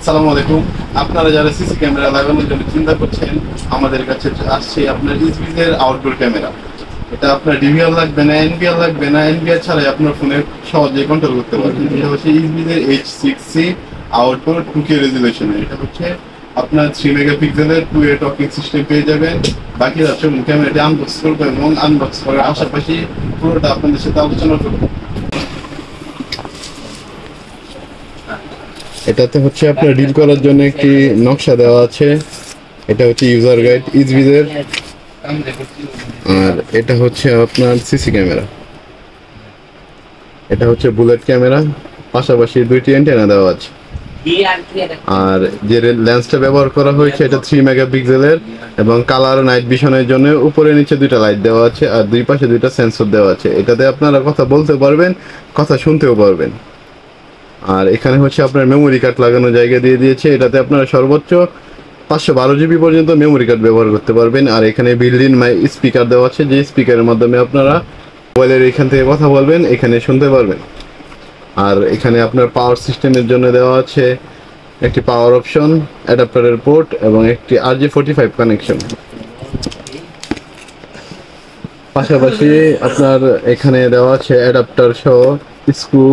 আসসালামু আলাইকুম। আপনারা যারা সিসি ক্যামেরা লাগানোর জন্য চিন্তা করছেন, আমাদের কাছে আসছে আপনার ইসবিজের আউটডোর ক্যামেরা। এটা আপনার ডিভিআর লাগবে না, এনভিআর লাগবে না, এনভিআর ছাড়াই আপনার ফোনে সহজে কন্ট্রোল করতে পারবেন। এটা হচ্ছে ইসবিজের H6C আউটডোর 2K রেজুলেশনের। এটা হচ্ছে আপনার 3 মেগাপিক্সেলের 2A টকিং সিস্টেম পেয়ে যাবেন। বাকি হচ্ছে ক্যামেরাটি আনবক্স করবো এবং আনবক্স করার পাশাপাশি পুরোটা আপনাদের সাথে আলোচনা করবো। এটাতে হচ্ছে আপনার ডিল করার জন্য একটি নকশা দেওয়া আছে। এটা হচ্ছে ইউজার গাইড ইসবিজের। আর এটা হচ্ছে আপনার সিসি ক্যামেরা। এটা হচ্ছে বুলেট ক্যামেরা, পাশাপাশি দুইটি অ্যান্টেনা দেওয়া আছে। আর যে লেন্সটা ব্যবহার করা হয়েছে এটা 3 মেগাপিক্সেলের এবং কালার নাইট ভিশনের জন্য উপরে নিচে দুইটা লাইট দেওয়া আছে আর দুই পাশে দুইটা সেন্সর দেওয়া আছে। এটাতে আপনারা কথা বলতে পারবেন, কথা শুনতেও পারবেন। আর এখানে হচ্ছে আপনার মেমোরি কার্ড লাগানোর জায়গা দিয়ে দিয়েছে। এটাতে আপনারা সর্বোচ্চ 512 জিবি পর্যন্ত মেমোরি কার্ড ব্যবহার করতে পারবেন। আর এখানে বিল্ড ইন মাই স্পিকার দেওয়া আছে, যে স্পিকারের মাধ্যমে আপনারা মোবাইলের এখান থেকে কথা বলবেন, এখানে শুনতে পারবেন। আর এখানে আপনার পাওয়ার সিস্টেমের জন্য দেওয়া আছে একটি পাওয়ার অপশন, অ্যাডাপ্টারের পোর্ট এবং একটি RJ45 কানেকশন। পাশাপাশি আপনার এখানে দেওয়া আছে অ্যাডাপ্টার সহ স্ক্রু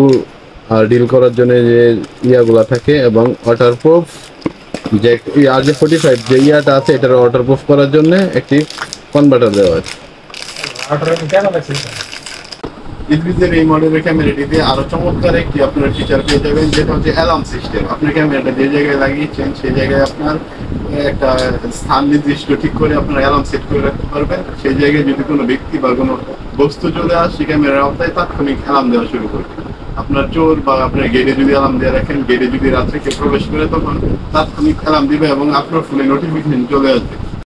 আর ডিল করার জন্য যে ইয়াগুলা থাকে এবং ওয়াটারপ্রুফ যে RJ45 যে ইয়াটা আছে এটার ওয়াটারপ্রুফ করার জন্য একটি কনভার্টার দেওয়া আছে। ইসবিজের এই মডেলের ক্যামেরাটিতে আরো চমৎকার একটি আপনার ফিচার পেয়ে যাবেন, যেটা হচ্ছে অ্যালার্ম সিস্টেম। আপনার ক্যামেরাটা যে জায়গায় লাগিয়েছেন সেই জায়গায় আপনার একটা স্থান নির্দিষ্ট ঠিক করে আপনার অ্যালার্ম সেট করে রাখতে পারবেন। সেই জায়গায় যদি কোনো ব্যক্তি বা কোনো বস্তু চলে আসে ক্যামেরার আওতায় তাৎক্ষণিক অ্যালার্ম দেওয়া শুরু করবে। আপনার চোর বা আপনার গেটে যদি অ্যালার্ম দিয়ে রাখেন, গেটে যদি রাত্রে কেউ প্রবেশ করে তখন তাৎক্ষণিক অ্যালার্ম দিবে এবং আপনার ফোনে নোটিফিকেশন চলে আসবে।